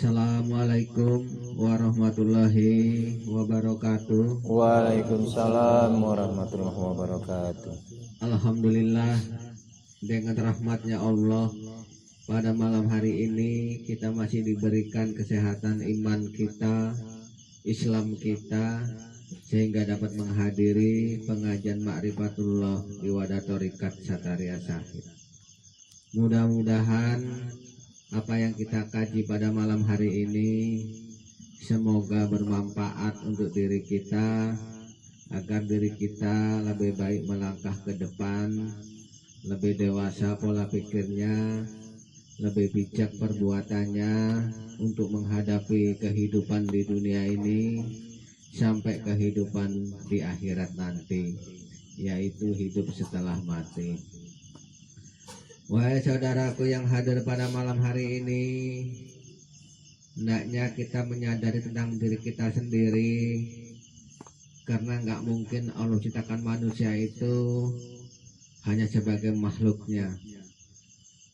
Assalamualaikum warahmatullahi wabarakatuh. Waalaikumsalam warahmatullahi wabarakatuh. Alhamdulillah, dengan rahmatnya Allah, pada malam hari ini kita masih diberikan kesehatan iman kita, Islam kita, sehingga dapat menghadiri pengajian Ma'rifatullah di Wadah Thariqat Sataria Syahid. Mudah-mudahan apa yang kita kaji pada malam hari ini semoga bermanfaat untuk diri kita, agar diri kita lebih baik melangkah ke depan, lebih dewasa pola pikirnya, lebih bijak perbuatannya untuk menghadapi kehidupan di dunia ini sampai kehidupan di akhirat nanti, yaitu hidup setelah mati. Wahai saudaraku yang hadir pada malam hari ini, hendaknya kita menyadari tentang diri kita sendiri, karena nggak mungkin Allah ciptakan manusia itu hanya sebagai makhluknya.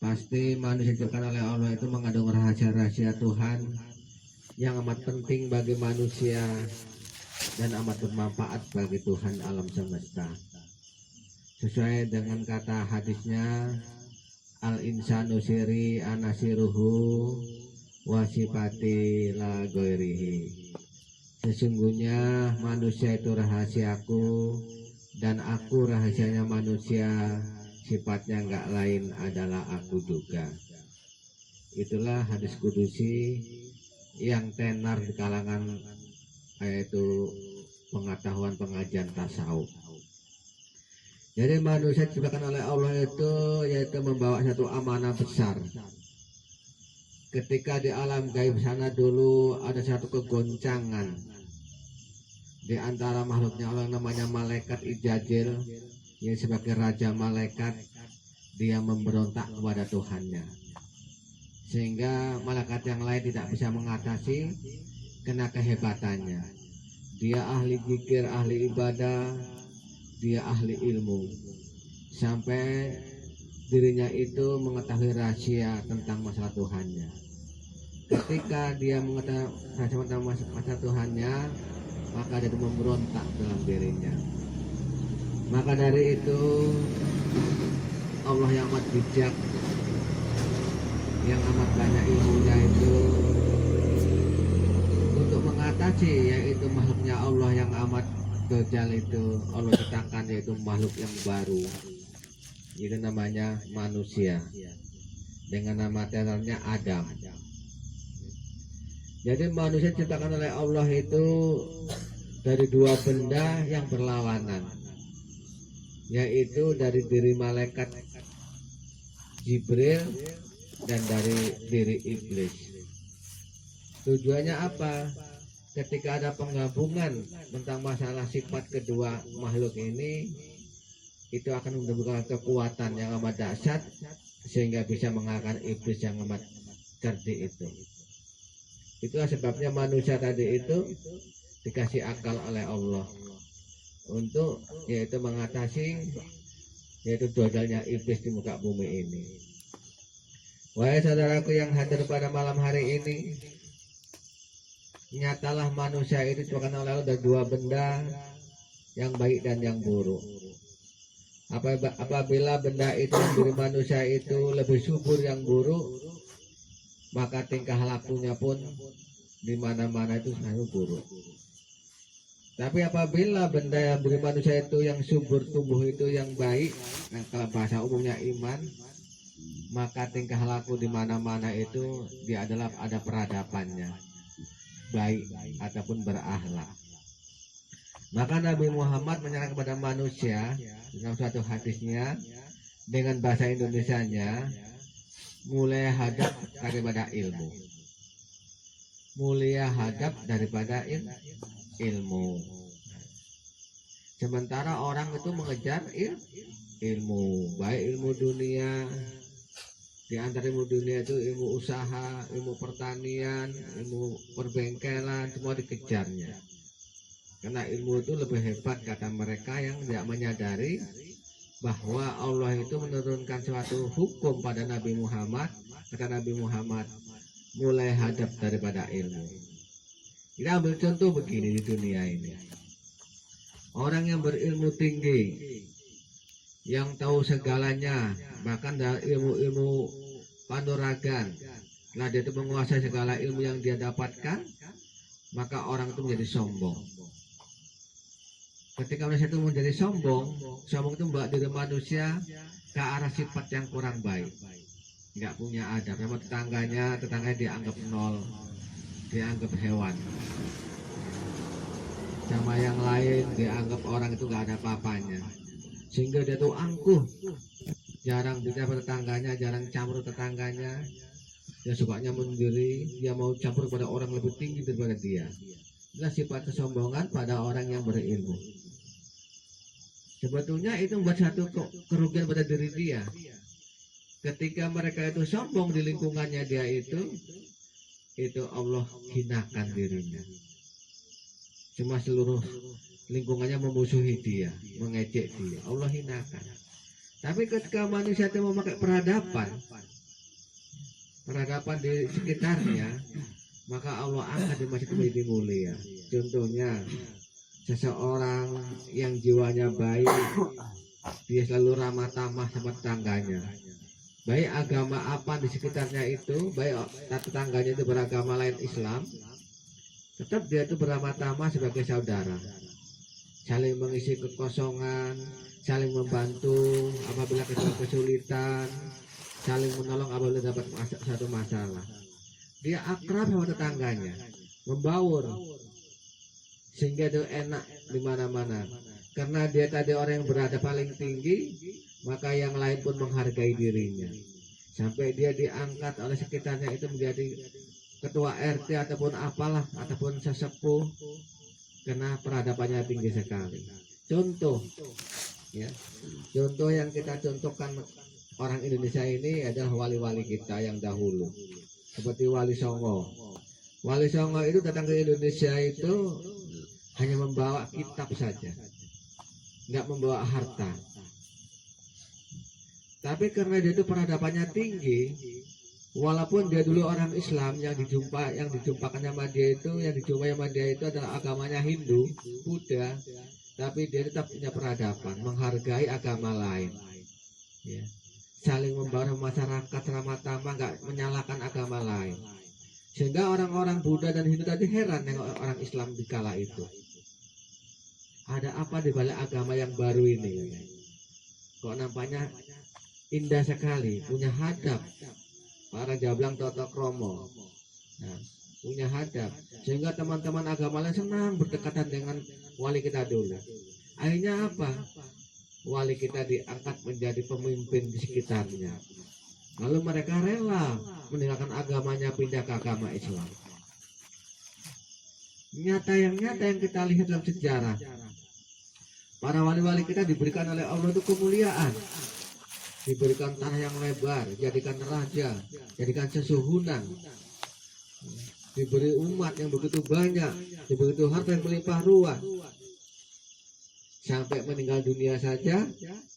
Pasti manusia diciptakan oleh Allah itu mengandung rahasia-rahasia Tuhan yang amat penting bagi manusia dan amat bermanfaat bagi Tuhan alam semesta. Sesuai dengan kata hadisnya, al-insanu siri anasiruhu wasifati la goirihi. Sesungguhnya manusia itu rahasiaku dan aku rahasianya manusia, sifatnya enggak lain adalah aku juga. Itulah hadis kudusi yang tenar di kalangan yaitu pengetahuan pengajian tasawuf. Jadi manusia diciptakan oleh Allah itu yaitu membawa satu amanah besar. Ketika di alam gaib sana dulu ada satu kegoncangan di antara makhluknya Allah, namanya malaikat Ijajil, yang sebagai raja malaikat dia memberontak kepada Tuhannya, sehingga malaikat yang lain tidak bisa mengatasi karena kehebatannya. Dia ahli zikir, ahli ibadah, dia ahli ilmu, sampai dirinya itu mengetahui rahasia tentang masalah Tuhannya. Ketika dia mengetahui rahasia tentang masalah Tuhannya, maka dia memberontak dalam dirinya. Maka dari itu Allah yang amat bijak, yang amat banyak ilmunya itu, untuk mengatasi yaitu makhluknya Allah yang amat dojal itu, Allah ciptakan yaitu makhluk yang baru, itu namanya manusia, dengan nama terangnya Adam. Jadi manusia diciptakan oleh Allah itu dari dua benda yang berlawanan, yaitu dari diri malaikat Jibril dan dari diri iblis. Tujuannya apa? Ketika ada penggabungan tentang masalah sifat kedua makhluk ini, itu akan menimbulkan kekuatan yang amat dahsyat sehingga bisa mengalahkan iblis yang amat cerdik itu. Itulah sebabnya manusia tadi itu dikasih akal oleh Allah untuk yaitu mengatasi yaitu dodalnya iblis di muka bumi ini. Wahai saudaraku yang hadir pada malam hari ini, nyatalah manusia itu diciptakan oleh Allah dari dua benda yang baik dan yang buruk. Apabila benda itu diri manusia itu lebih subur yang buruk, maka tingkah lakunya pun di mana-mana itu selalu buruk. Tapi apabila benda yang diri manusia itu yang subur tumbuh itu yang baik, nah kalau bahasa umumnya iman, maka tingkah laku di mana-mana itu dia adalah ada peradabannya, baik ataupun berakhlak. Maka Nabi Muhammad menyarankan kepada manusia dalam suatu hadisnya dengan bahasa Indonesianya, mulai hadap daripada ilmu, mulia hadap daripada ilmu. Sementara orang itu mengejar ilmu, baik ilmu dunia. Di antara ilmu dunia itu ilmu usaha, ilmu pertanian, ilmu perbengkelan, semua dikejarnya. Karena ilmu itu lebih hebat, kata mereka yang tidak menyadari bahwa Allah itu menurunkan suatu hukum pada Nabi Muhammad. Kata Nabi Muhammad, mulai hadap daripada ilmu. Kita ambil contoh begini di dunia ini. Orang yang berilmu tinggi, yang tahu segalanya, bahkan dari ilmu-ilmu kanuragan, setelah dia itu menguasai segala ilmu yang dia dapatkan, maka orang itu menjadi sombong. Ketika manusia itu menjadi sombong itu membawa diri manusia ke arah sifat yang kurang baik, nggak punya adab. Sama tetangganya dianggap nol, dianggap hewan. Sama yang lain dianggap orang itu nggak ada apa-apanya, sehingga dia tuh angkuh, jarang bicara tetangganya, jarang campur tetangganya. Dia sukanya mendiri, dia mau campur pada orang lebih tinggi daripada dia. Inilah sifat kesombongan pada orang yang berilmu. Sebetulnya itu membuat satu kerugian pada diri dia. Ketika mereka itu sombong di lingkungannya dia itu Allah hinakan dirinya. Cuma seluruh lingkungannya memusuhi dia, mengejek dia, Allah hinakan. Tapi ketika manusia itu memakai peradaban di sekitarnya, maka Allah angkat di masjid menjadi mulia. Contohnya, seseorang yang jiwanya baik, dia selalu ramah tamah sama tetangganya. Baik agama apa di sekitarnya itu, baik tetangganya itu beragama lain Islam, tetap dia itu beramah tamah sebagai saudara, saling mengisi kekosongan, saling membantu apabila kesulitan, saling menolong apabila dapat satu masalah. Dia akrab sama tetangganya, membaur, sehingga itu enak di mana-mana. Karena dia tadi orang yang berada paling tinggi, maka yang lain pun menghargai dirinya. Sampai dia diangkat oleh sekitarnya itu menjadi ketua RT ataupun apalah, ataupun sesepuh, karena peradabannya tinggi sekali. Contoh, ya, contoh yang kita contohkan orang Indonesia ini adalah wali-wali kita yang dahulu, seperti Wali Songo. Wali Songo itu datang ke Indonesia itu hanya membawa kitab saja, nggak membawa harta. Tapi karena dia itu peradabannya tinggi, walaupun dia dulu orang Islam, yang dijumpakan sama dia itu, adalah agamanya Hindu, Buddha, tapi dia tetap punya peradaban, menghargai agama lain, ya. Saling membawa masyarakat ramah tamah, nggak menyalahkan agama lain, sehingga orang-orang Buddha dan Hindu tadi heran dengan orang Islam di kala itu. Ada apa di balik agama yang baru ini? Kok nampaknya indah sekali, punya hadap. Para jablang Toto Kromo, nah, punya hadap, sehingga teman-teman agama lain senang berdekatan dengan wali kita dulu. Akhirnya apa? Wali kita diangkat menjadi pemimpin di sekitarnya. Lalu mereka rela meninggalkan agamanya, pindah ke agama Islam. Nyata yang kita lihat dalam sejarah, para wali-wali kita diberikan oleh Allah itu kemuliaan, diberikan tanah yang lebar, jadikan raja, jadikan sesuhunan, diberi umat yang begitu banyak, diberi harta yang melimpah ruah. Sampai meninggal dunia saja,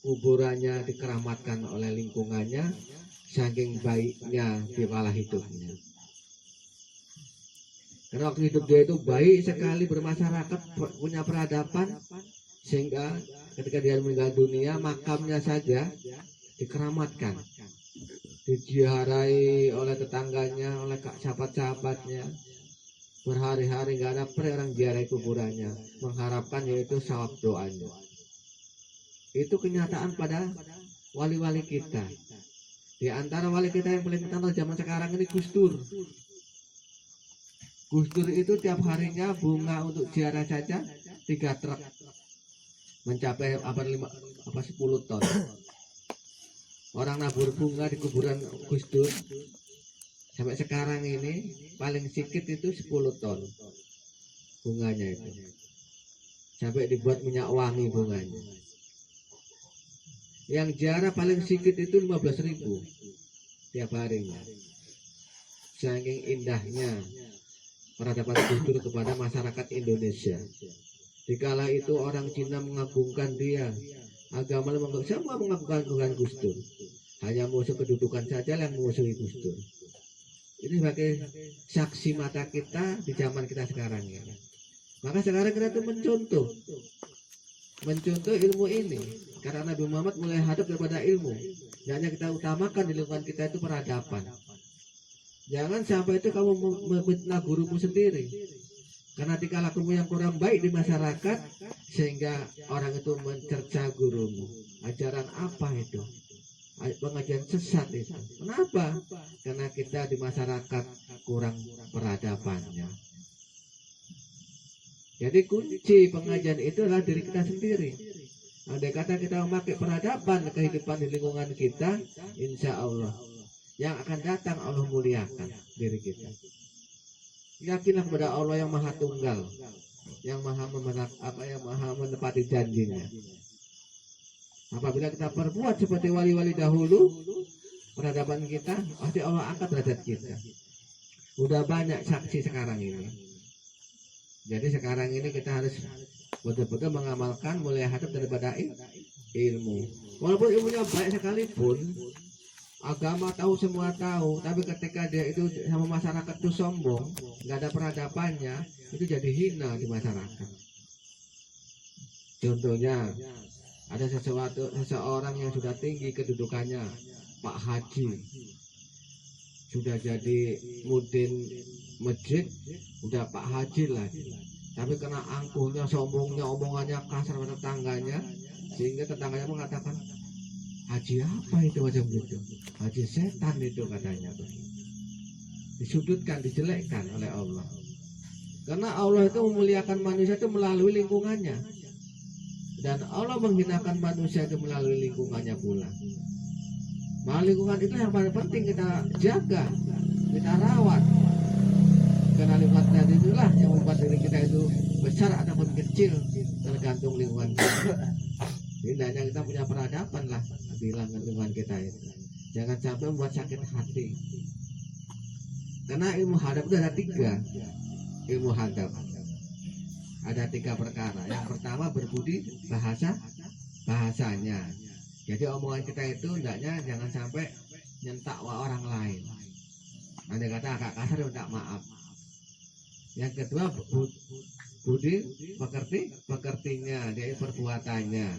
kuburannya dikeramatkan oleh lingkungannya, saking baiknya piala hidupnya. Karena waktu hidup dia itu baik sekali, bermasyarakat, punya peradaban, sehingga ketika dia meninggal dunia, makamnya saja dikeramatkan, diziarahi oleh tetangganya, oleh sahabat-sahabatnya. Berhari-hari nggak ada orang ziarahi kuburannya, mengharapkan yaitu sawab doanya. Itu kenyataan pada wali-wali kita. Di antara wali kita yang paling terkenal zaman sekarang ini Gus Dur. Gus Dur itu tiap harinya bunga untuk ziarah saja 3 truk, mencapai 10 ton. Orang nabur bunga di kuburan Gus Dur sampai sekarang ini paling sedikit itu 10 ton bunganya itu, sampai dibuat minyak wangi bunganya. Yang ziarah paling sedikit itu 15.000 tiap harinya. Saking indahnya peradaban Gus Dur kepada masyarakat Indonesia. Dikala itu orang Cina mengagungkan dia, agama semua mengagungkan Gus Dur. Hanya musuh kedudukan saja yang memusuhi Gus Dur. Ini sebagai saksi mata kita di zaman kita sekarang ini. Maka sekarang kita tuh mencontoh ilmu ini, karena Nabi Muhammad mulai hadap daripada ilmu. Hanya kita utamakan di lingkungan kita itu peradaban. Jangan sampai itu kamu memfitnah gurumu sendiri, karena tingkah lakumu yang kurang baik di masyarakat sehingga orang itu mencerca gurumu. Ajaran apa itu? Pengajian sesat itu. Kenapa? Karena kita di masyarakat kurang peradabannya. Jadi kunci pengajian itu adalah diri kita sendiri. Andai kata kita memakai peradaban kehidupan di lingkungan kita, insya Allah yang akan datang Allah muliakan diri kita. Yakinlah kepada Allah yang Maha Tunggal, yang Maha menepati janjinya. Apabila kita perbuat seperti wali-wali dahulu, peradaban kita, pasti Allah angkat derajat kita. Udah banyak saksi sekarang ini. Jadi sekarang ini kita harus betul-betul mengamalkan mulai hadap daripada ilmu. Walaupun ilmunya baik sekalipun, agama tahu semua tahu, tapi ketika dia itu sama masyarakat itu sombong, nggak ada peradabannya, itu jadi hina di masyarakat. Contohnya, ada seseorang yang sudah tinggi kedudukannya, Pak Haji, sudah jadi mudin masjid, udah Pak Haji lagi, tapi kena angkuhnya, sombongnya, omongannya kasar pada tetangganya, sehingga tetangganya mengatakan, haji apa itu macam gitu, haji setan itu katanya. Disudutkan, dijelekkan oleh Allah, karena Allah itu memuliakan manusia itu melalui lingkungannya, dan Allah menghinakan manusia itu melalui lingkungannya pula. Nah, lingkungan itu yang paling penting kita jaga, kita rawat, karena lingkungan tadi itulah yang membuat diri kita itu besar ataupun kecil, tergantung lingkungan kita. Jadi hanya kita punya peradaban lah bilang lingkungan kita itu. Jangan sampai membuat sakit hati. Karena ilmu hadap itu ada 3. Ilmu hadap ada 3 perkara. Yang pertama berbudi bahasanya. Jadi omongan kita itu hendaknya jangan sampai nyentak orang lain. Andai kata agak kasar minta maaf. Yang kedua budi pekertinya, dia perbuatannya.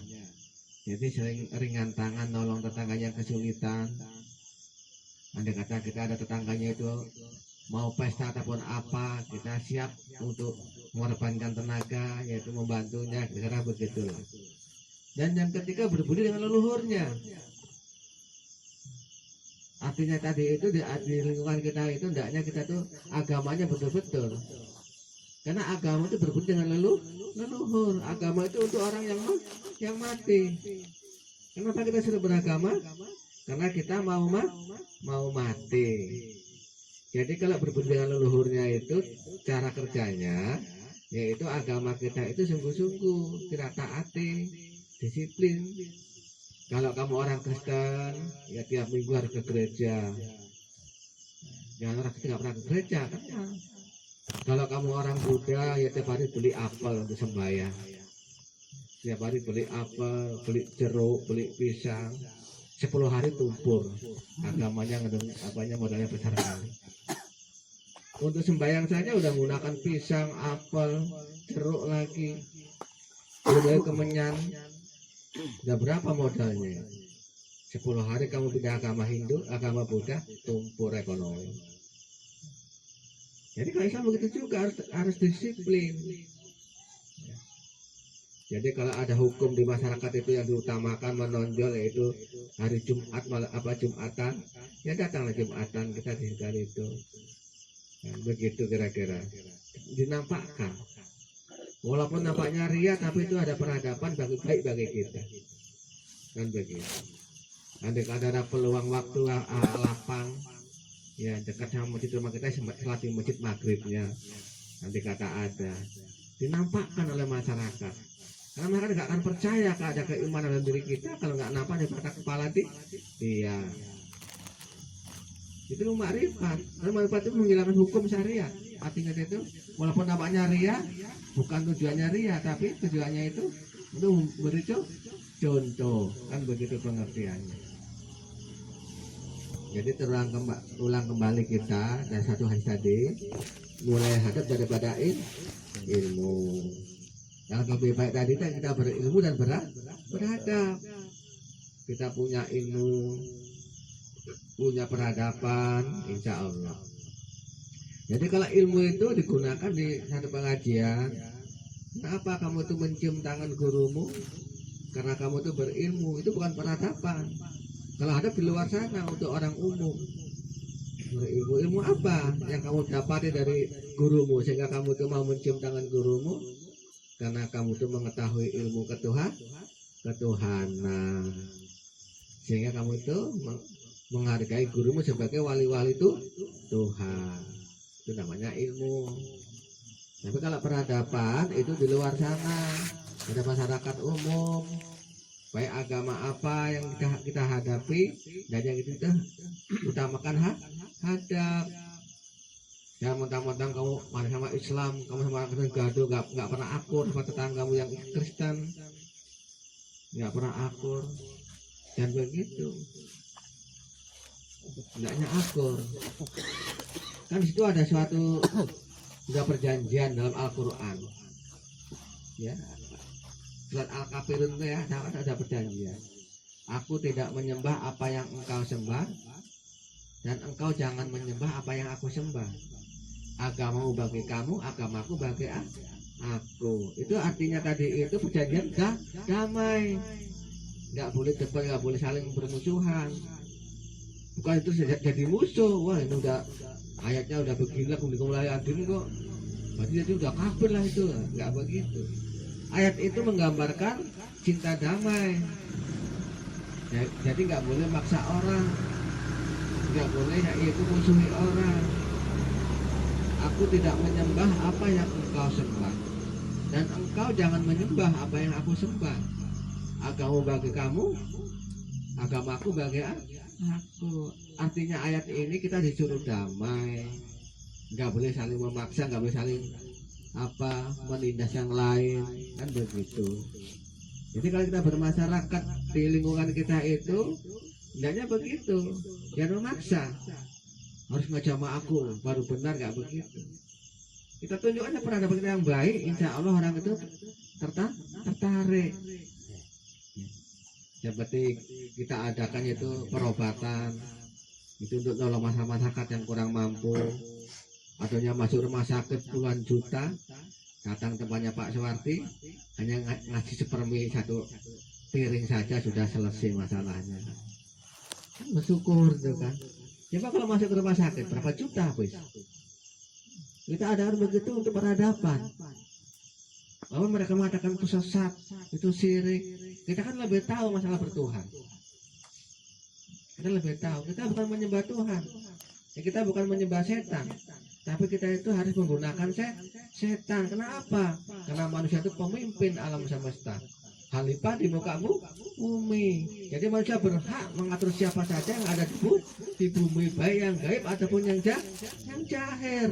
Jadi sering ringan tangan nolong tetangganya kesulitan. Andai kata kita ada tetangganya itu mau pesta ataupun apa, kita siap untuk mengorbankan tenaga, yaitu membantunya, kira-kira begitulah. Dan yang ketiga berbudi dengan leluhurnya. Artinya tadi itu di lingkungan kita itu hendaknya kita tuh agamanya betul-betul. Karena agama itu berbudi dengan leluhur. Agama itu untuk orang yang mati. Kenapa kita sudah beragama? Karena kita mau mati. Jadi kalau berbudi dengan leluhurnya itu cara kerjanya, yaitu agama kita itu sungguh-sungguh kita taati, disiplin. Kalau kamu orang Kristen, ya tiap minggu harus ke gereja. Jangan orang Kristen nggak pernah ke gereja kan? Ya. Kalau kamu orang Buddha, ya tiap hari beli apel untuk sembahyang. Tiap hari beli apel, beli jeruk, beli pisang. 10 hari tumpur. Agamanya modalnya besar sekali. Untuk sembahyang saja udah menggunakan pisang, apel, jeruk lagi, udah kemenyan. Udah berapa modalnya? 10 hari kamu pindah agama Hindu, agama Buddha, tumpur ekonomi. Jadi kalau Islam begitu juga harus disiplin. Jadi kalau ada hukum di masyarakat itu yang diutamakan menonjol, yaitu hari Jumat Jumatan, ya datanglah Jumatan kita di hari itu. Nah, begitu kira-kira dinampakkan. Walaupun nampaknya ria, tapi itu ada peradaban baik bagi kita. Kan begitu. Andai ada peluang waktu lapang, ya dekat sama masjid rumah kita, sholat di masjid maghribnya, nanti kata ada, dinampakkan oleh masyarakat. Karena mereka nggak akan percaya kalau ada keimanan dalam diri kita kalau nggak nampak di mata kepala dia. Itu makrifat. Makrifat itu menghilangkan hukum syariat. Artinya itu walaupun namanya ria, bukan tujuannya ria, tapi tujuannya itu untuk memberi contoh, kan begitu pengertiannya. Jadi ulang kembali kita dari satu hadis tadi, mulai hadap daripada ilmu. Yang lebih baik tadi kan kita berilmu dan beradab. Kita punya ilmu, punya peradaban, insya Allah. Jadi kalau ilmu itu digunakan di satu pengajian, kenapa kamu tuh mencium tangan gurumu? Karena kamu tuh berilmu, itu bukan peradaban. Kalau hadap di luar sana untuk orang umum. Berilmu, ilmu apa yang kamu dapati dari gurumu sehingga kamu tuh mau mencium tangan gurumu? Karena kamu tuh mengetahui ilmu ketuhanan, sehingga kamu itu menghargai gurumu sebagai wali-wali itu Tuhan. Itu namanya ilmu. Tapi kalau peradaban itu di luar sana, ada masyarakat umum, baik agama apa yang kita hadapi, dan yang itu kita utamakan hadap. Ya mentang-mentang kamu sama Islam, kamu sama Kristen gaduh, nggak pernah akur sama tetanggamu yang Kristen, nggak pernah akur, dan begitu, hendaknya akur. Kan di situ ada suatu juga perjanjian dalam Al-Quran, ya, surat Al-Kafirun itu ya, ada perjanjian. Aku tidak menyembah apa yang engkau sembah, dan engkau jangan menyembah apa yang aku sembah. Agamamu bagi kamu, agamaku bagi aku. Itu artinya tadi itu perjanjian damai. Nggak boleh debat, nggak boleh saling bermusuhan. Bukan itu jadi musuh. Wah ini udah ayatnya udah begini, mulai adil kok. Berarti itu udah kafir lah itu. Nggak begitu. Ayat itu menggambarkan cinta damai. Jadi nggak boleh maksa orang, nggak boleh yaitu musuhi orang. Aku tidak menyembah apa yang engkau sembah, dan engkau jangan menyembah apa yang aku sembah. Agamamu bagi kamu, agamaku bagi aku. Artinya ayat ini kita disuruh damai, nggak boleh saling memaksa, nggak boleh saling menindas yang lain, kan begitu. Jadi kalau kita bermasyarakat di lingkungan kita itu, hendaknya begitu, jangan memaksa. Harus ngejama aku baru benar, nggak begitu. Kita tunjuk aja peradaban kita yang baik, insya Allah orang itu tertarik. Seperti kita adakan itu perobatan, itu untuk nolong masyarakat yang kurang mampu. Adanya masuk rumah sakit puluhan juta, datang tempatnya Pak Suwarti, hanya ngasih sepermi satu piring saja sudah selesai masalahnya. Kan bersyukur tuh kan. Coba kalau masuk ke rumah sakit berapa juta wis. Kita ada begitu untuk peradaban. Bahwa mereka mengatakan itu sesat, itu syirik. Kita kan lebih tahu masalah bertuhan. Kita lebih tahu. Kita bukan menyembah Tuhan. Ya, kita bukan menyembah setan. Tapi kita itu harus menggunakan setan. Kenapa? Karena manusia itu pemimpin alam semesta. Khalifah di muka bumi. Jadi manusia berhak mengatur siapa saja yang ada di bumi, baik yang gaib ataupun yang jahir.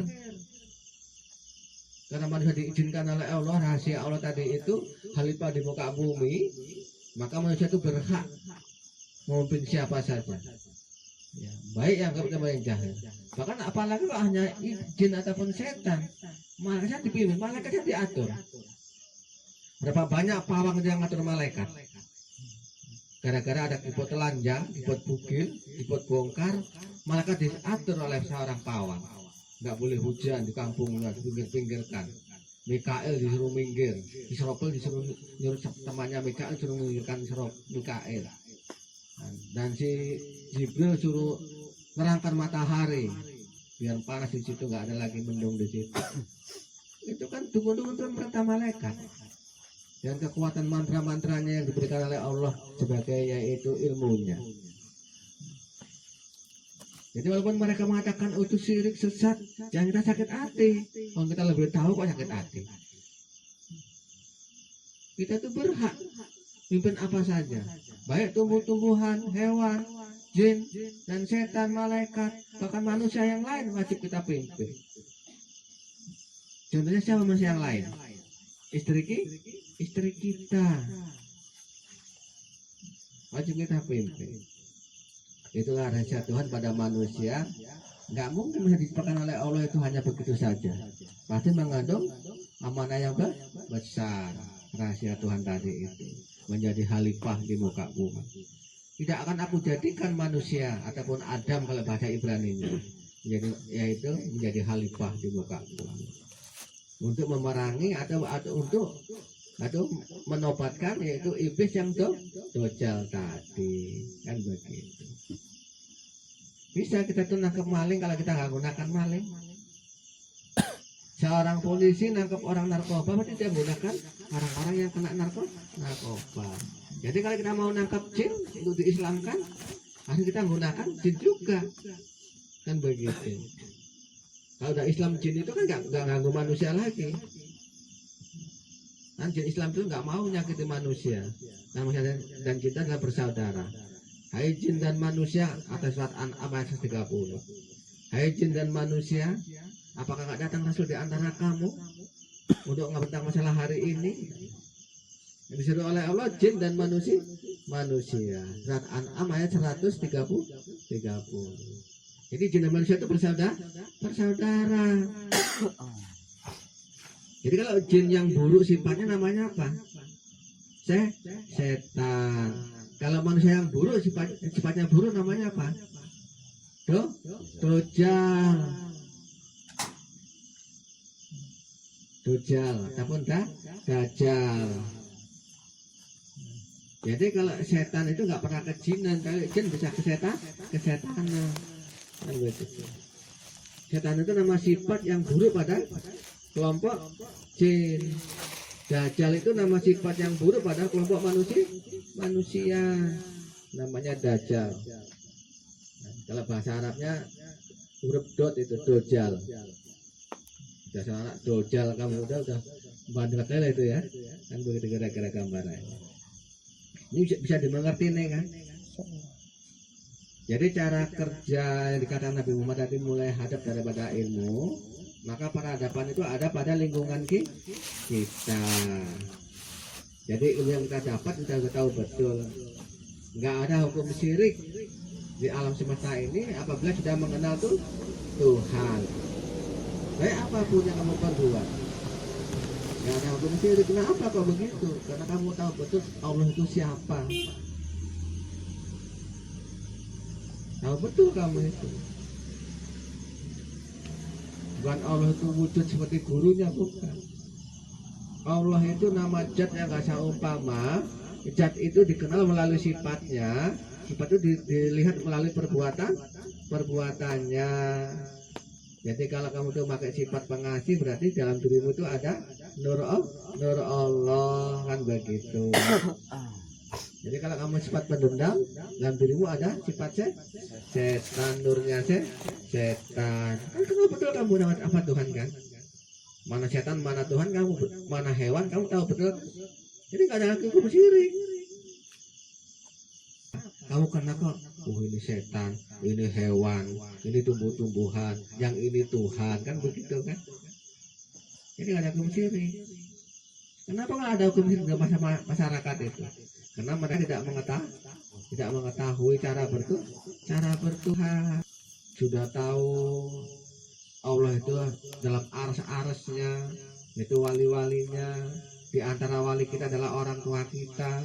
Karena manusia diizinkan oleh Allah, rahasia Allah tadi itu khalifah di muka bumi, maka manusia itu berhak memimpin siapa saja. Ya, baik yang gaib ataupun yang jahir. Bahkan apalagi kalau hanya jin ataupun setan, malaikat dipimpin, malaikatnya diatur. Berapa banyak pawang yang ngatur malaikat? Gara-gara ada kipot telanjang, kipot bugil, kipot bongkar, malaikat diatur oleh seorang pawang. Nggak boleh hujan di kampungnya, dipinggir-pinggirkan. Mikael disuruh minggir, Israfil disuruh nyuruh temannya Mikael suruh minggirkan Mikael. Dan si Jibril suruh nerangkan matahari biar panas di situ, nggak ada lagi mendung di situ. Itu kan tunggu-tunggu perintah malaikat. Dan kekuatan mantra-mantranya yang diberikan oleh Allah sebagai yaitu ilmunya. Jadi walaupun mereka mengatakan itu syirik sesat, jangan kita sakit hati. Kalau kita lebih tahu kok sakit hati. Kita tuh berhak pimpin apa saja, baik tumbuh-tumbuhan, hewan, jin, dan setan, malaikat, bahkan manusia yang lain wajib kita pimpin. Contohnya siapa manusia yang lain? Istri kita wajib kita pimpin. Itulah rahasia Tuhan pada manusia. Nggak mungkin bisa diciptakan oleh Allah itu hanya begitu saja. Pasti mengandung amanah yang besar. Rahasia Tuhan tadi itu menjadi khalifah di muka bumi. Tidak akan aku jadikan manusia ataupun Adam kalau bahasa Ibrani-nya, yaitu menjadi khalifah di muka bumi untuk memerangi atau menobatkan yaitu iblis yang dojal tadi, kan begitu. Bisa kita tuh nangkep maling kalau kita nggak gunakan maling. Seorang polisi nangkep orang narkoba berarti dia menggunakan orang-orang yang kena narkoba. Jadi kalau kita mau nangkep jin untuk diislamkan, harus kita menggunakan jin juga, kan begitu. Kalau udah Islam jin itu kan nggak ganggu manusia lagi. Kan jin Islam itu nggak mau nyakiti manusia. Manusia dan kita adalah bersaudara. Hai jin dan manusia, atas surat An-Am ayat 30. Hai jin dan manusia, apakah nggak datang Rasul di antara kamu untuk ngebentang masalah hari ini? Yang disuruh oleh Allah jin dan manusia. Surat An-Am ayat 130. Jadi jin dan manusia itu bersaudara. Jadi kalau jin yang buruk sifatnya namanya apa? Setan. Kalau manusia yang buruk sifatnya buruk namanya apa? Dojal ataupun dajjal. Jadi kalau setan itu nggak pernah kejinan, kalau jin bisa kesetanan. Setan itu nama sifat yang buruk pada kelompok jin. Dajjal itu nama sifat yang buruk pada kelompok manusia. Namanya dajjal. Kalau bahasa Arabnya huruf dot itu dojal. Bahasa Arab dojal, kamu udah bandel itu ya. Kan begitu kira-kira gambarannya. Ini bisa dimengerti nih kan. Jadi cara kerja yang dikatakan Nabi Muhammad tadi mulai hadap daripada ilmu, maka peradaban itu ada pada lingkungan kita. Jadi ilmu yang kita dapat kita tahu betul. Nggak ada hukum syirik di alam semesta ini apabila sudah mengenal Tuhan. Baik apapun yang kamu perbuat, nggak ada hukum syirik. Kenapa kok begitu? Karena kamu tahu betul Allah itu siapa. Tahu betul kamu itu. Bukan Allah itu wujud seperti gurunya, bukan. Allah itu nama zat yang gak seumpama. Zat itu dikenal melalui sifatnya. Sifat itu dilihat melalui perbuatannya. Jadi kalau kamu tuh pakai sifat pengasih, berarti dalam dirimu itu ada nur Allah, kan begitu. Jadi kalau kamu sifat pendendam, dalam dirimu ada sifat setan, nurnya setan. Kan kenal betul kamu nama apa Tuhan kan? Mana setan, mana Tuhan kamu, mana hewan kamu tahu betul. Jadi nggak ada hukum syirik. Kamu kena kok, ini setan, ini hewan, ini tumbuh-tumbuhan, yang ini Tuhan, kan begitu kan? Jadi nggak ada hukum syirik. Kenapa nggak ada hukum syirik dalam masyarakat itu? Karena mereka tidak mengetahui cara bertuhan. Sudah tahu Allah itu dalam aras-arasnya, itu wali-walinya. Di antara wali kita adalah orang tua kita.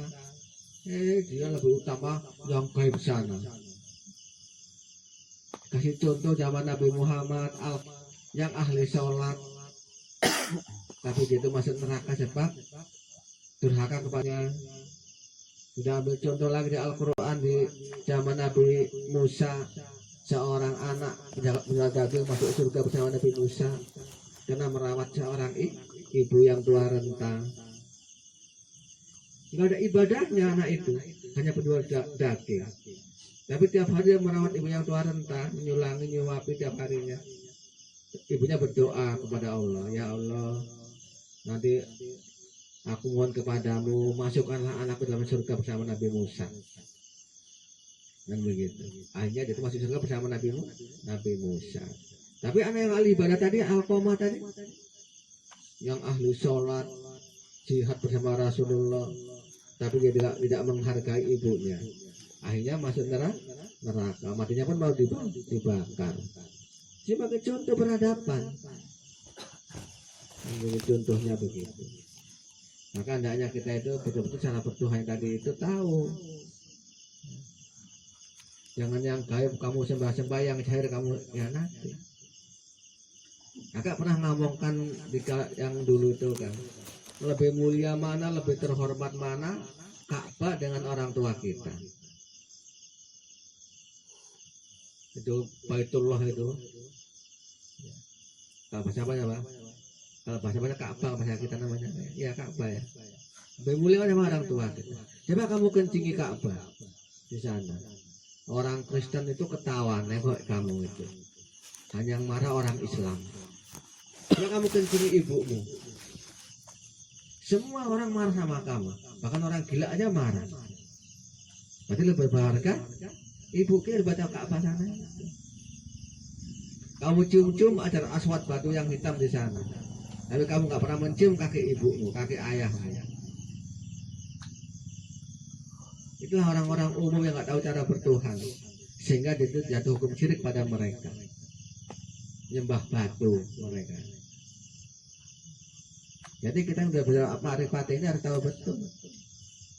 Dia lebih utama yang gaib sana. Kasih contoh zaman Nabi Muhammad yang ahli sholat, tapi dia itu masuk neraka sebab durhaka kepadanya. Sudah ambil contoh lagi di Al-Quran di zaman Nabi Musa, seorang anak penjual daging masuk surga bersama Nabi Musa karena merawat seorang ibu yang tua renta. Nggak ada ibadahnya anak itu, hanya penjual daging. Tapi tiap hari dia merawat ibu yang tua renta, menyulangi, nyuapi tiap harinya. Ibunya berdoa kepada Allah, ya Allah, nanti aku mohon kepadamu, masukkanlah anakku dalam surga bersama Nabi Musa. Dan begitu. Akhirnya dia masuk surga bersama Nabi Musa. Tapi anak yang ahli ibadah tadi, Alqamah tadi, yang ahli sholat, jihad bersama Rasulullah, tapi dia tidak menghargai ibunya. akhirnya masuk neraka, matinya pun mau dibakar. Sebagai contoh peradaban, ini contohnya begitu. Maka hendaknya kita itu betul-betul cara berdoa yang tadi itu tahu. Jangan yang gaib kamu sembah-sembah, yang cair kamu ya nanti. Agak pernah ngomongkan yang dulu itu kan, lebih mulia mana, lebih terhormat mana Ka'bah dengan orang tua kita. Itu Baitullah itu. Kalau bahasa apa ya Pak? Kalau bahasa apa Ka'bah, bahasa kita namanya. Ya Ka'bah ya. Lebih mulia sama orang tua kita. Coba kamu kencingi Ka'bah di sana. Orang Kristen itu ketawa nengok kamu itu. Hanya yang marah orang Islam. Coba kamu kencingi ibumu. Semua orang marah sama kamu. Bahkan orang gila aja marah. Berarti lebih berharga ibu kita baca Ka'bah sana. Kamu cium-cium ada aswad batu yang hitam di sana. Tapi kamu nggak pernah mencium kaki ibumu, kaki ayahmu. Itulah orang-orang umum yang nggak tahu cara bertuhan, sehingga itu jatuh hukum syirik pada mereka, nyembah batu mereka. Jadi kita udah berma'rifat ini harus tahu betul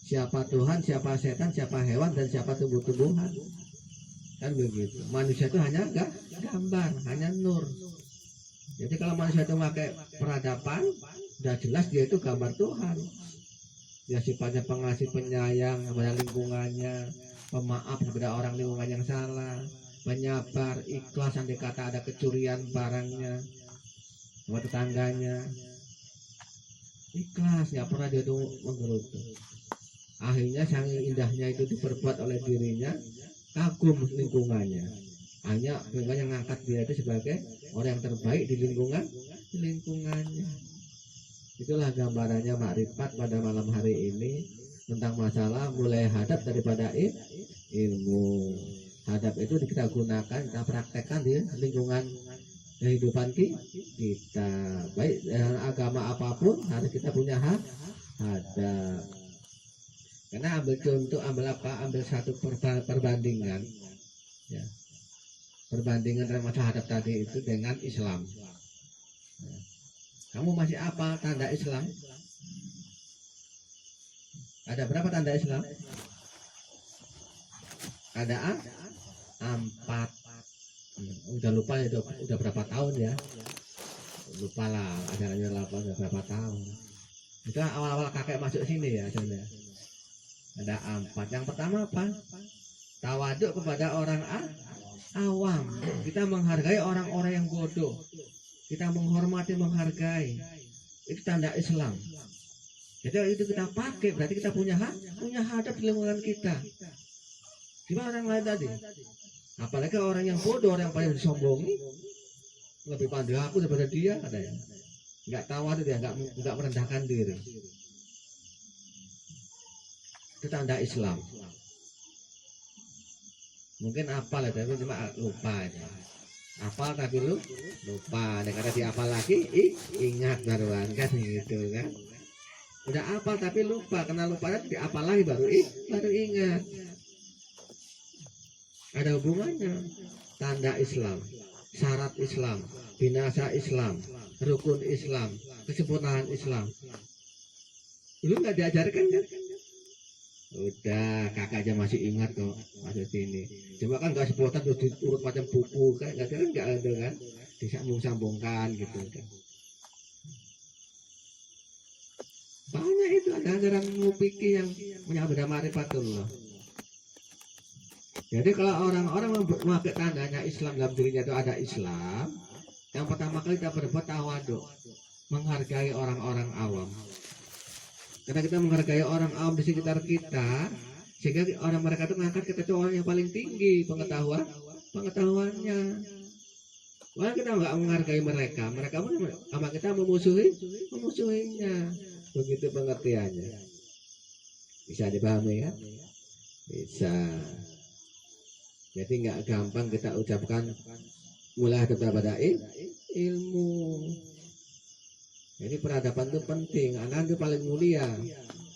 siapa Tuhan, siapa setan, siapa hewan, dan siapa tumbuh-tumbuhan. Kan begitu. Manusia itu hanya gambar, hanya nur. Jadi kalau manusia itu pakai peradaban, sudah jelas dia itu gambar Tuhan. Dia sifatnya pengasih, penyayang kepada lingkungannya, pemaaf kepada orang lingkungan yang salah, penyabar, ikhlas andai kata ada kecurian barangnya sama tetangganya. Ikhlas, nggak pernah dia itu menggerutu. Akhirnya saking indahnya itu diperbuat oleh dirinya, kagum lingkungannya. Hanya lingkungan yang ngangkat dia itu sebagai orang yang terbaik di lingkungannya. Itulah gambarannya makrifat pada malam hari ini tentang masalah mulai hadap daripada ilmu. Hadap itu kita gunakan, kita praktekkan di lingkungan kehidupan kita. Baik dengan agama apapun harus kita punya hadap. Karena ambil contoh, ambil apa? Ambil satu perbandingan. Ya. Perbandingan dalam masalah hadap tadi itu dengan Islam. Ya. Kamu masih apa tanda Islam? Ada berapa tanda Islam? Ada 4. Udah lupa ya, udah berapa tahun ya? Lupa lah, ajarannya udah berapa tahun. Itu awal-awal kakek masuk sini ya, saudara. Ada 4. Yang pertama apa? Tawaduk kepada orang awam. Kita menghargai orang-orang yang bodoh. Kita menghormati, menghargai. Itu tanda Islam. Jadi itu kita pakai, berarti kita punya hadap di lingkungan kita. Gimana orang lain tadi? Apalagi orang yang bodoh, orang yang paling disombongi, lebih pandai aku daripada dia, katanya. Nggak tawaduk dia, nggak merendahkan diri. Itu tanda Islam. Mungkin apal ya, tapi cuma lupa aja. Apal tapi lupa. Karena diapal lagi, ingat baruan kan gitu kan. Udah apal tapi lupa, karena lupa diapal lagi baru ingat. Ada hubungannya. Tanda Islam, syarat Islam, binasa Islam, rukun Islam, kesempurnaan Islam. Dulu nggak diajarkan kan? Udah, kakak aja masih ingat kok masuk sini. Cuma kan nggak sebutan terus diurut macam buku kan, nggak ada kan, disambung-sambungkan gitu kan. Banyak itu ada ajaran mufiki yang menyambut ma'rifatullah. Jadi kalau orang-orang memakai tandanya Islam dalam dirinya itu ada Islam, yang pertama kali kita berbuat tawaduk, menghargai orang-orang awam. Karena kita menghargai orang awam di sekitar kita, sehingga orang mereka itu mengangkat kita itu orang yang paling tinggi pengetahuannya. Wah, kita nggak menghargai mereka pun sama kita memusuhinya. Begitu pengertiannya. Bisa dipahami ya? Bisa. Jadi nggak gampang kita ucapkan mulai daripada ilmu. Jadi peradaban itu penting, anak itu paling mulia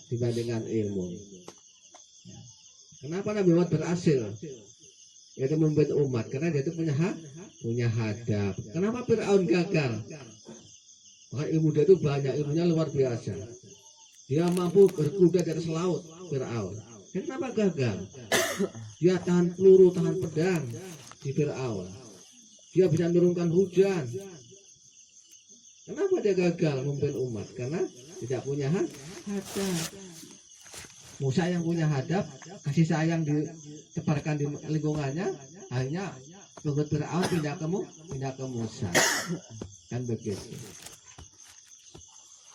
dibandingkan ilmu. Kenapa Nabi Muhammad berhasil? Yaitu memimpin umat karena dia itu punya hadap. Kenapa Fir'aun gagal? Maka ilmu dia itu banyak, ilmunya luar biasa. Dia mampu berkuda di atas laut, Fir'aun. Kenapa gagal? Dia tahan peluru, tahan pedang di Fir'aun. Dia bisa menurunkan hujan. Kenapa dia gagal memimpin umat? Karena tidak punya hadap. Musa yang punya hadap, kasih sayang ditebarkan di lingkungannya, akhirnya pengikut Fir'aun pindah ke Musa. Kan begitu.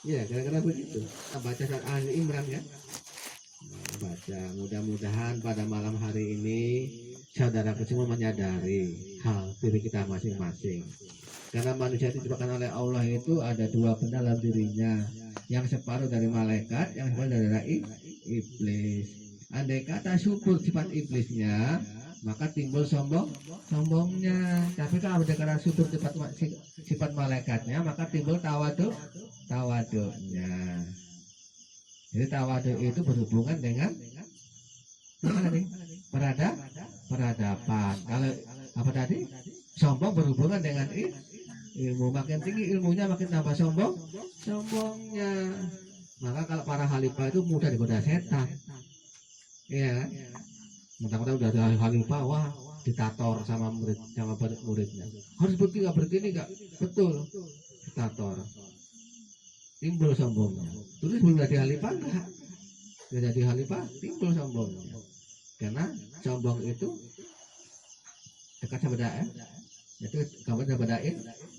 Ya, kira-kira begitu. Kita baca surat Ali Imran ya. Baca, mudah-mudahan pada malam hari ini saudara semua menyadari hal diri kita masing-masing. Karena manusia itu diciptakan oleh Allah itu ada dua benda dalam dirinya, yang separuh dari malaikat, yang separuh dari iblis. Andai kata syukur sifat iblisnya, maka timbul sombongnya. Tapi kalau ada karena syukur sifat malaikatnya, maka timbul tawaduknya. Jadi tawaduk itu berhubungan dengan peradaban. Kalau apa tadi? Sombong berhubungan dengan ilmu. Makin tinggi ilmunya, makin tambah sombongnya. Maka kalau para khalifah itu mudah digoda setan. Iya. Mentang-mentang udah ada khalifah, wah diktator sama muridnya. Harus begini nggak betul. Diktator. Timbul sombongnya. Terus belum jadi khalifah enggak? Sudah jadi khalifah, timbul sombongnya. Karena sombong itu dekat sama da'i. Itu kamu dapat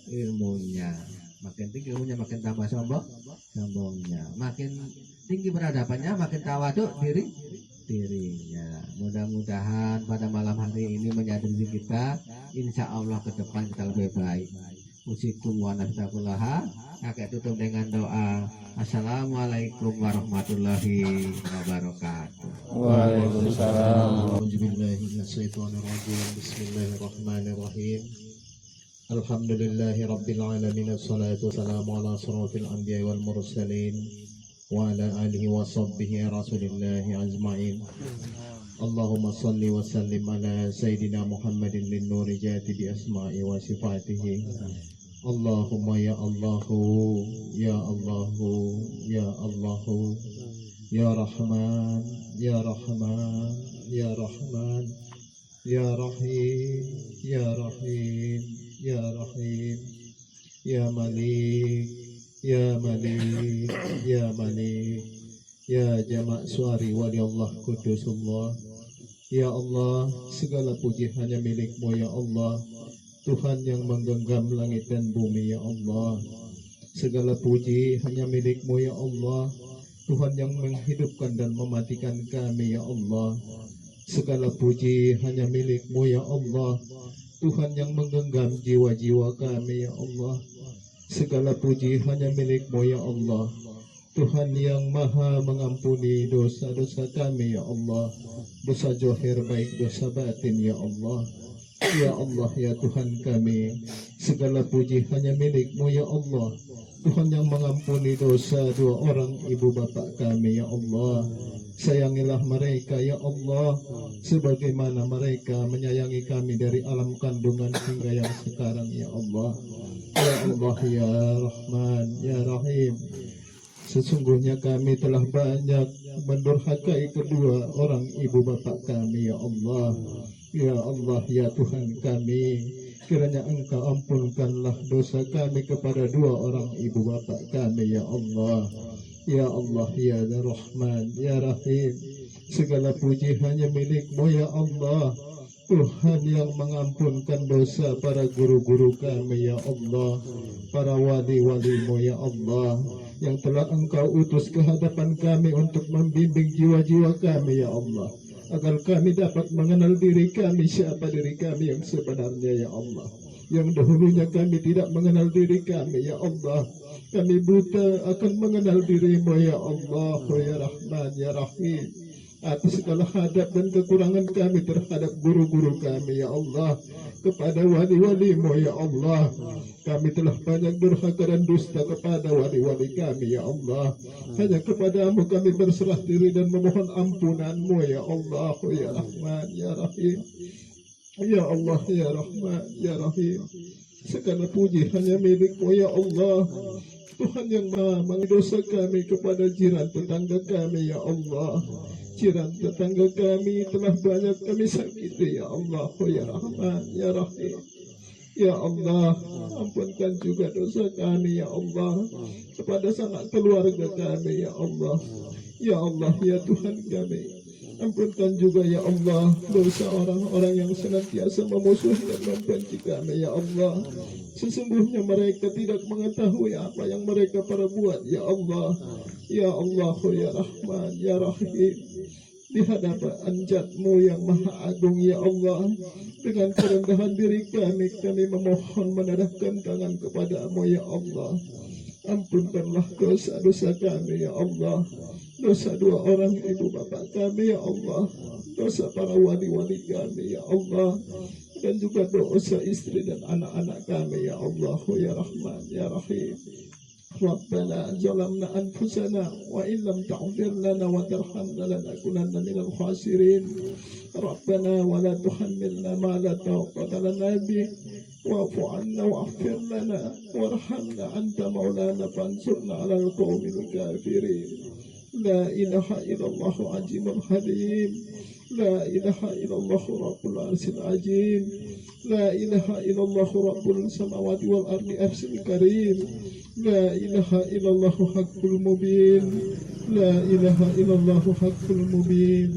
ilmunya. Makin tinggi ilmunya, makin tambah sombongnya. Makin tinggi peradabannya, makin tawaduk dirinya. Mudah-mudahan pada malam hari ini menyadari kita, insya Allah ke depan kita lebih baik. Usikum wa nafsakullaha. Kakek tutup dengan doa. Assalamualaikum warahmatullahi wabarakatuh. Waalaikumsalam. Bismillahirrahmanirrahim. Alhamdulillahi rabbil alamin. Assalatu wassalamu ala asrafil anbiya wal mursalin wa ala alihi wa sahbihi rasulillahi ajma'in. Allahumma salli wa sallim ala sayyidina Muhammadin lin nuri jati bi asma'i wa sifatihi. Allahumma ya Allahu, ya Allahu, ya Allahu, ya Rahman, ya Rahman, ya Rahman, ya Rahim, ya Rahim, ya Rahim, ya Malik, ya Malik, ya Malik, ya Jama' Suari wali Allah Kudusullah. Ya Allah, segala puji hanya milik-Mu ya Allah, Tuhan yang menggenggam langit dan bumi ya Allah. Segala puji hanya milik-Mu ya Allah, Tuhan yang menghidupkan dan mematikan kami ya Allah. Segala puji hanya milik-Mu ya Allah, Tuhan yang menggenggam jiwa-jiwa kami ya Allah. Segala puji hanya milik-Mu ya Allah, Tuhan yang maha mengampuni dosa-dosa kami ya Allah, dosa zahir baik dosa batin ya Allah. Ya Allah ya Tuhan kami, segala puji hanya milik-Mu ya Allah, Tuhan yang mengampuni dosa dua orang ibu bapak kami ya Allah. Sayangilah mereka ya Allah, sebagaimana mereka menyayangi kami dari alam kandungan hingga yang sekarang ya Allah. Ya Allah ya Rahman ya Rahim, sesungguhnya kami telah banyak mendurhakai kedua orang ibu bapak kami ya Allah. Ya Allah ya Tuhan kami, kiranya Engkau ampunkanlah dosa kami kepada dua orang ibu bapak kami ya Allah. Ya Allah ya Rahman ya Rahim, segala puji hanya milik-Mu ya Allah, Tuhan yang mengampunkan dosa para guru-guru kami ya Allah, para wali-wali-Mu ya Allah, yang telah Engkau utus ke hadapan kami untuk membimbing jiwa-jiwa kami ya Allah, agar kami dapat mengenal diri kami, siapa diri kami yang sebenarnya ya Allah. Yang dahulunya kami tidak mengenal diri kami ya Allah, kami buta akan mengenal diri-Mu ya Allah ya Rahman ya Rahim. atas segala hadap dan kekurangan kami terhadap guru-guru kami ya Allah, kepada wali-walimu ya Allah. Kami telah banyak durhaka dan dusta kepada wali-wali kami ya Allah. Hanya kepadamu kami berserah diri dan memohon ampunanmu ya Allah, ya Rahman ya Rahim. Ya Allah ya Rahman ya Rahim. Segala puji hanya milikmu ya Allah, Tuhan yang maha mengampuni dosa kami kepada jiran tetangga kami ya Allah. Jiran tetangga kami telah banyak kami sakiti ya Allah, ya Rahman ya Rahim. Ya Allah, ampunkan juga dosa kami ya Allah kepada sanak keluarga kami ya Allah. Ya Allah ya Tuhan kami, ampunkan juga ya Allah dosa orang-orang yang senantiasa memusuhi dan membenci kami ya Allah. Sesungguhnya mereka tidak mengetahui apa yang mereka perbuat ya Allah. Ya Allah ya Rahman ya Rahim, di hadapan Zat-Mu yang Maha Agung ya Allah, dengan kerendahan diri kami memohon menadahkan tangan kepadamu ya Allah. Ampunkanlah dosa-dosa kami ya Allah, dosa dua orang ibu bapak kami ya Allah, dosa para wali-wali kami ya Allah, dan juga dosa istri dan anak-anak kami ya Allah, ya Rahman ya Rahim. Rabbana zalamna anfusana wa illam taghfir lana wa tarhamna lanakunanna minal khasirin. Rabbana wa la tuhammilna ma la taqata lana bih wa'fu 'anna waghfir lana warhamna anta maulana fansurna 'alal qaumil kafirin. La ilaha illallah azimul halim. La ilaha illallah rabbul arsyil azim. La ilaha illallah rabbul samawati wal ardi arsyil karim. La ilaha illallah haqqul mubin. La ilaha illallah haqqul mubin.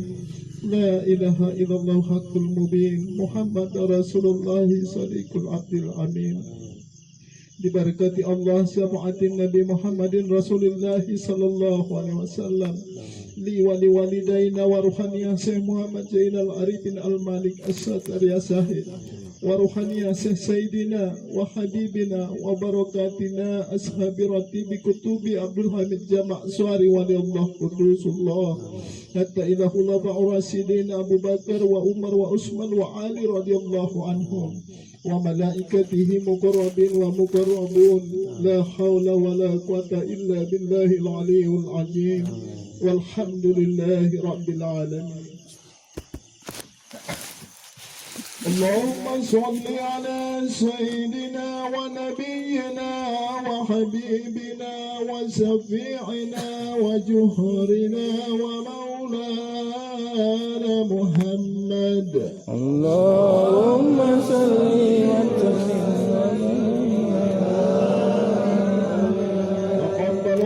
La ilaha illallah haqqul mubin. Muhammad Rasulullah sadiqul abdil amin. Diberkati Allah syafaatin Nabi Muhammadin Rasulullah sallallahu alaihi wasallam, li wali walidaina wa ruhaniyah Syekh Muhammad Zainal Arifin Al-Malik As-Satari As-Sahid, wa ruhaniyah Syekh Sayyidina wa Habibina wa barakatina ashabi ratibi kutubi Abdul Hamid Jama' Suari waliyallahu qudusullah hatta ila khulafa'ur rasyidin Abu Bakar wa Umar wa Utsman wa Ali radhiyallahu anhum wa malaikatihi muqarrabin wa muqarrabun. La hawla wa la quwata illa billahil aliyyil azim. Walhamdulillahi rabbil alamin. Allahumma salli ala sayyidina wa nabiyyina wa habibina wa shafi'ina wa juhrina wa maulana Muhammad. Allahumma salli wa